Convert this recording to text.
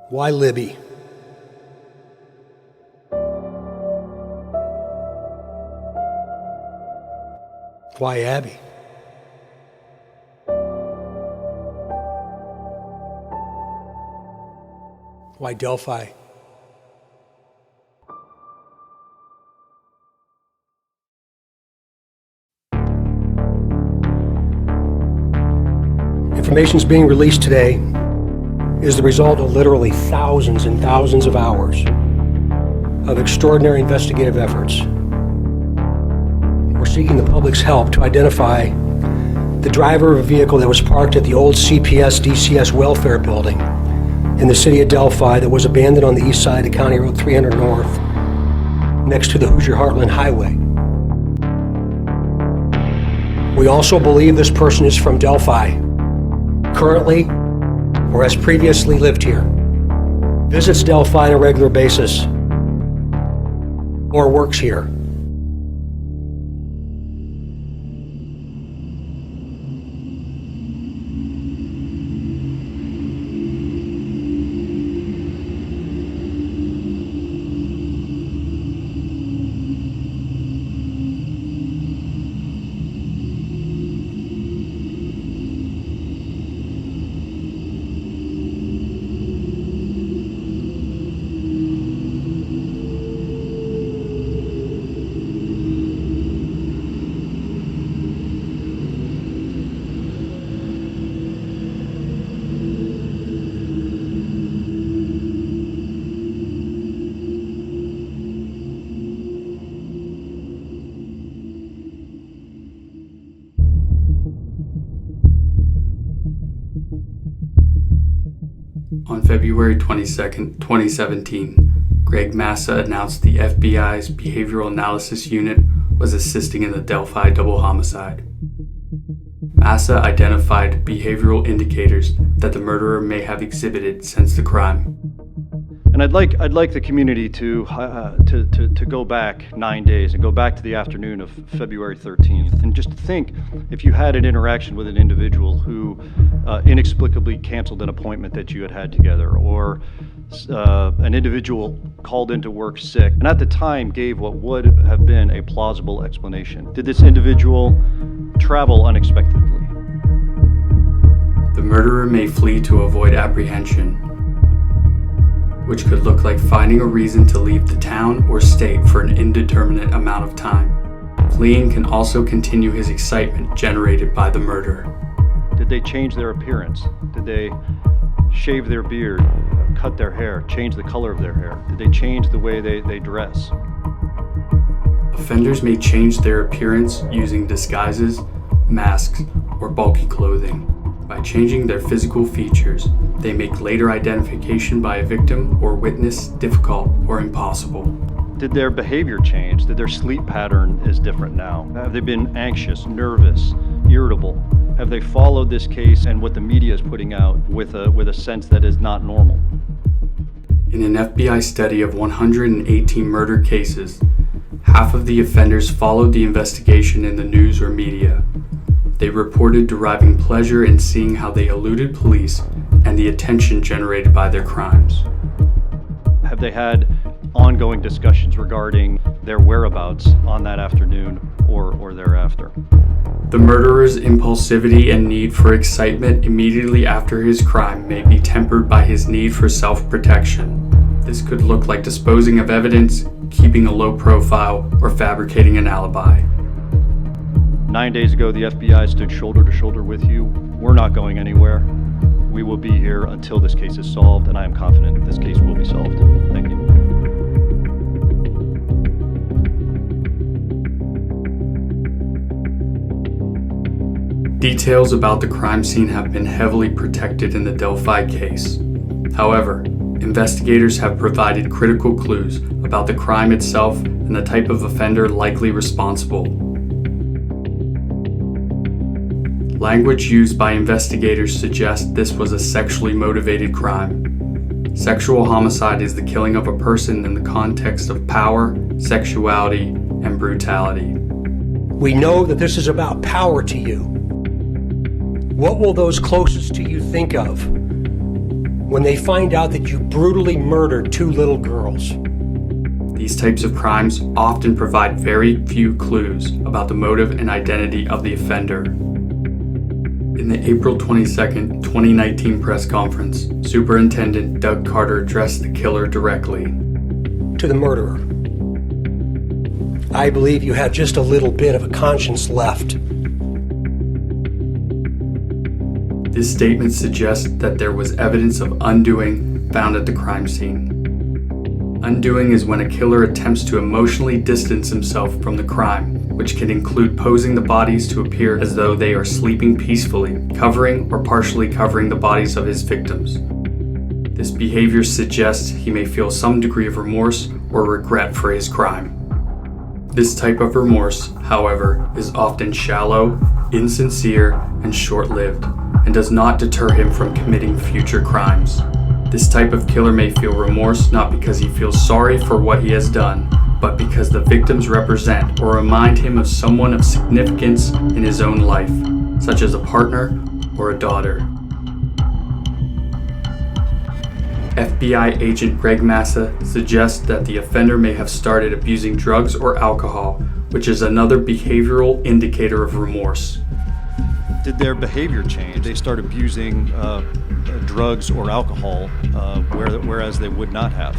Why Libby? Why Abby? Why Delphi? Information is being released today is the result of literally thousands and thousands of hours of extraordinary investigative efforts. We're seeking the public's help to identify the driver of a vehicle that was parked at the old CPS DCS welfare building in the city of Delphi that was abandoned on the east side of County Road 300 North, next to the Hoosier Heartland Highway. We also believe this person is from Delphi, currently or has previously lived here, visits Delphi on a regular basis, or works here. On February 22nd, 2017, Greg Massa announced the FBI's Behavioral Analysis Unit was assisting in the Delphi double homicide. Massa identified behavioral indicators that the murderer may have exhibited since the crime. And I'd like the community to go back 9 days and go back to the afternoon of February 13th and just think if you had an interaction with an individual who inexplicably canceled an appointment that you had had together, or an individual called into work sick and at the time gave what would have been a plausible explanation. Did this individual travel unexpectedly? The murderer may flee to avoid apprehension, which could look like finding a reason to leave the town or state for an indeterminate amount of time. Fleeing can also continue his excitement generated by the murder. Did they change their appearance? Did they shave their beard, cut their hair, change the color of their hair? Did they change the way they dress? Offenders may change their appearance using disguises, masks, or bulky clothing. By changing their physical features, they make later identification by a victim or witness difficult or impossible. Did their behavior change? Did their sleep pattern is different now? Have they been anxious, nervous, irritable? Have they followed this case and what the media is putting out with a sense that is not normal? In an FBI study of 118 murder cases, half of the offenders followed the investigation in the news or media. They reported deriving pleasure in seeing how they eluded police and the attention generated by their crimes. Have they had ongoing discussions regarding their whereabouts on that afternoon or thereafter? The murderer's impulsivity and need for excitement immediately after his crime may be tempered by his need for self-protection. This could look like disposing of evidence, keeping a low profile, or fabricating an alibi. 9 days ago, the FBI stood shoulder to shoulder with you. We're not going anywhere. We will be here until this case is solved, and I am confident that this case will be solved. Thank you. Details about the crime scene have been heavily protected in the Delphi case. However, investigators have provided critical clues about the crime itself and the type of offender likely responsible. Language used by investigators suggests this was a sexually motivated crime. Sexual homicide is the killing of a person in the context of power, sexuality, and brutality. We know that this is about power to you. What will those closest to you think of when they find out that you brutally murdered 2 little girls. These types of crimes often provide very few clues about the motive and identity of the offender. In the April 22, 2019 press conference, Superintendent Doug Carter addressed the killer directly. To the murderer, I believe you have just a little bit of a conscience left. This statement suggests that there was evidence of undoing found at the crime scene. Undoing is when a killer attempts to emotionally distance himself from the crime, which can include posing the bodies to appear as though they are sleeping peacefully, covering or partially covering the bodies of his victims. This behavior suggests he may feel some degree of remorse or regret for his crime. This type of remorse, however, is often shallow, insincere, and short-lived, and does not deter him from committing future crimes. This type of killer may feel remorse not because he feels sorry for what he has done, but because the victims represent or remind him of someone of significance in his own life, such as a partner or a daughter. FBI agent Greg Massa suggests that the offender may have started abusing drugs or alcohol, which is another behavioral indicator of remorse. Did their behavior change? Did they start abusing drugs or alcohol, whereas they would not have?